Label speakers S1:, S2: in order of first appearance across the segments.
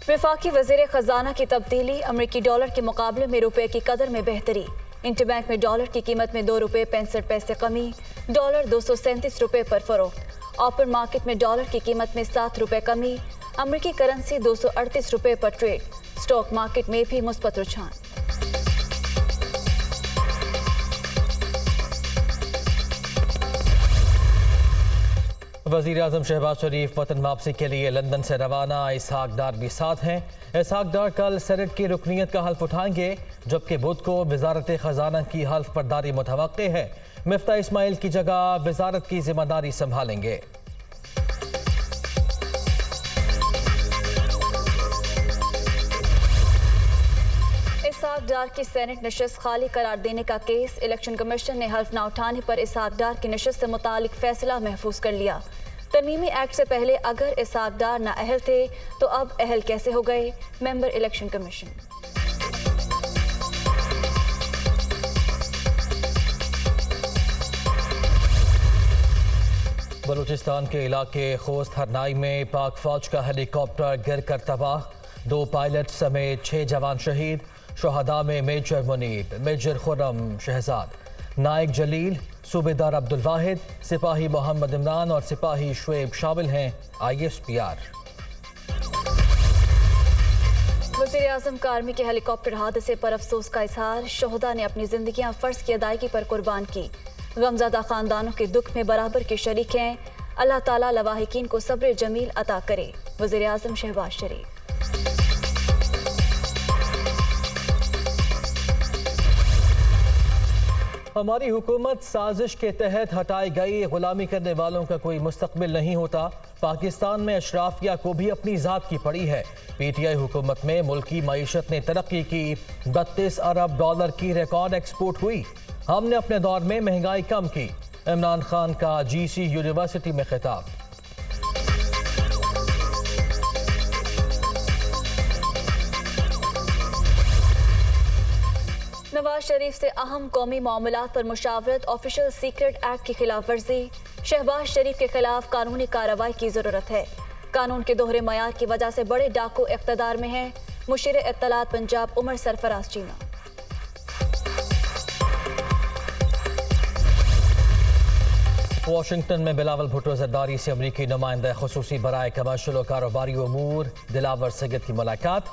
S1: वफाकी वज़ीर ख़जाना की तब्दीली, अमरीकी डॉलर के मुकाबले में रुपये की कदर में बेहतरी। इंटरबैंक में डॉलर की कीमत में ₹2.65 कमी, डॉलर 237 रुपये पर फरोख्त। ओपन मार्केट में डॉलर की कीमत में ₹7 कमी, अमरीकी करेंसी 238 रुपये पर ट्रेड। स्टॉक मार्केट में भी मुस्बत रुझान।
S2: वज़ीर आज़म शहबाज शरीफ वतन वापसी के लिए लंदन से रवाना। इसहाक डार भी साथ हैं। इसहाक डार कल सेनेट की रुकनीत का हल्फ उठाएंगे, जबकि बुध को वजारत ख़जाना की हल्फ बर्दारी मुतवक्के है। मिफ्ता इस्माइल की जगह वजारत की जिम्मेदारी संभालेंगे।
S1: इसहाक डार की सेनेट नशस्त खाली करार देने का केस, इलेक्शन कमीशन ने हल्फ न उठाने पर इसहाक डार की नशस्त से मुतालिक फैसला महफूज कर लिया। तरमीमी एक्ट से पहले अगर इसहाक डार नाअहल थे तो अब अहल कैसे हो गए? Member election commission.
S2: बलूचिस्तान के इलाके खोस्त हरनाई में पाक फौज का हेलीकॉप्टर गिर कर तबाह, 2 पायलट समेत 6 जवान शहीद। शहदा में मेजर मुनीब, मेजर खुर्रम शहजाद, नायक जलील, सूबेदार अब्दुल वाहिद, सिपाही मोहम्मद इमरान और सिपाही शुएब शामिल हैं। ISPR।
S1: वज़ीर आज़म का आर्मी के हेलीकॉप्टर हादसे पर अफसोस का इजहार। शहदा ने अपनी जिंदगियां फ़र्ज की अदायगी पर कुर्बान की। गमज़दा ख़ानदानों के दुख में बराबर के शरीक हैं। अल्लाह ताला लवाहिकीन को सब्र जमील अता करे। वज़ीर आज़म शहबाज शरीफ।
S2: हमारी हुकूमत साजिश के तहत हटाई गई, गुलामी करने वालों का कोई मुस्तकबिल नहीं होता। पाकिस्तान में अशराफिया को भी अपनी ज़ात की पड़ी है। PTI हुकूमत में मुल्की मईशत ने तरक्की की, 32 अरब डॉलर की रिकॉर्ड एक्सपोर्ट हुई। हमने अपने दौर में महंगाई कम की। इमरान खान का GC यूनिवर्सिटी में खिताब।
S1: नवाज शरीफ से अहम कौमी मामलात पर मुशावरत, ऑफिशियल सीक्रेट एक्ट की खिलाफ वर्जी। शहबाज शरीफ के खिलाफ कानूनी कार्रवाई की जरूरत है। कानून के दोहरे मयार की वजह से बड़े डाकू इख्तदार में हैं। मुशीर इत्तलात पंजाब उमर सरफराज चीमा।
S2: वाशिंगटन में बिलावल भुट्टो जरदारी से अमरीकी नुमाइंदा खुसूसी बराए कमर्शियल और कारोबारी उमूर दिलावर सैयद की मुलाकात।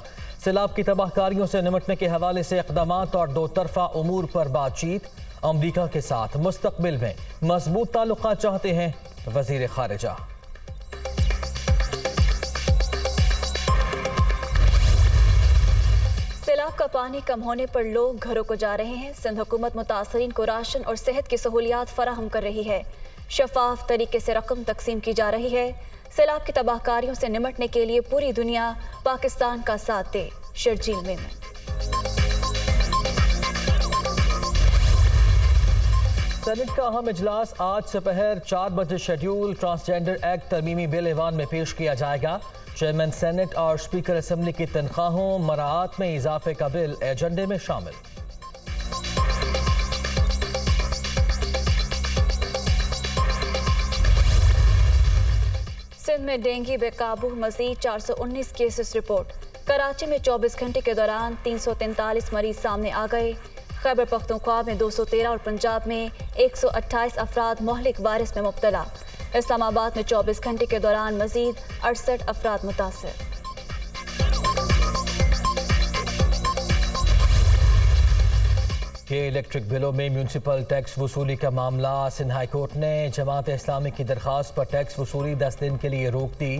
S2: सैलाब की तबाहकारियों से निमटने के हवाले से इक़दामात और 2 तरफ़ा उमूर पर बातचीत। अमरीका के साथ मुस्तक़बिल में मजबूत ताल्लुकात चाहते हैं वज़ीर ख़ारिजा।
S1: सैलाब का पानी कम होने पर लोग घरों को जा रहे हैं। सिंध हुकूमत मुतासरीन को राशन और सेहत की सहूलियात फराहम कर रही है। शफाफ तरीके से रकम तकसीम की जा रही है। सैलाब की तबाहकारियों से निमटने के लिए पूरी दुनिया पाकिस्तान का साथ दे। शर्जील में
S2: सेनेट का अहम इजलास आज दोपहर 4 बजे शेड्यूल। ट्रांसजेंडर एक्ट तरमीमी बिल ईवान में पेश किया जाएगा। चेयरमैन सेनेट और स्पीकर असेंबली की तनख्वाहों मराआत में इजाफे का बिल एजेंडे में शामिल।
S1: सिंध में डेंगू बेकाबू, मजीद 419 केसेस रिपोर्ट। कराची में 24 घंटे के दौरान 343 मरीज सामने आ गए। खैबर पख्तूनख्वा में 213 और पंजाब में 128 अफराद मोहलिक वायरस में मुब्तला। इस्लामाबाद में 24 घंटे के दौरान मजीद 68 अफराद मुतासर।
S2: के इलेक्ट्रिक बिलों में म्यूनसिपल टैक्स वसूली का मामला। सिंध हाई कोर्ट ने जमात इस्लामी की दरख्वास्त पर टैक्स वसूली 10 दिन के लिए रोक दी।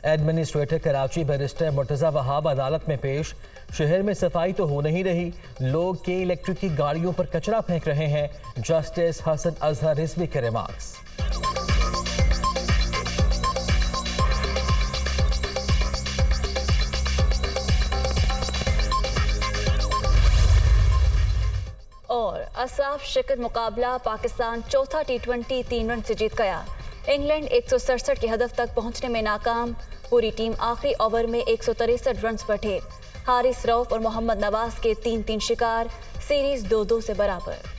S2: एडमिनिस्ट्रेटर कराची बैरिस्टर मुर्तज़ा वहाब अदालत में पेश। शहर में सफाई तो हो नहीं रही, लोग के इलेक्ट्रिक की गाड़ियों पर कचरा फेंक रहे हैं। जस्टिस हसन अजहर रिजवी के रिमार्क्स।
S1: और असाफ शिकत मुकाबला, पाकिस्तान चौथा T20 3 रन से जीत गया। इंग्लैंड 167 के हदफ तक पहुंचने में नाकाम। पूरी टीम आखिरी ओवर में 163 रन पर ढेर। हारिस रऊफ और मोहम्मद नवाज के 3-3 शिकार। सीरीज 2-2 से बराबर।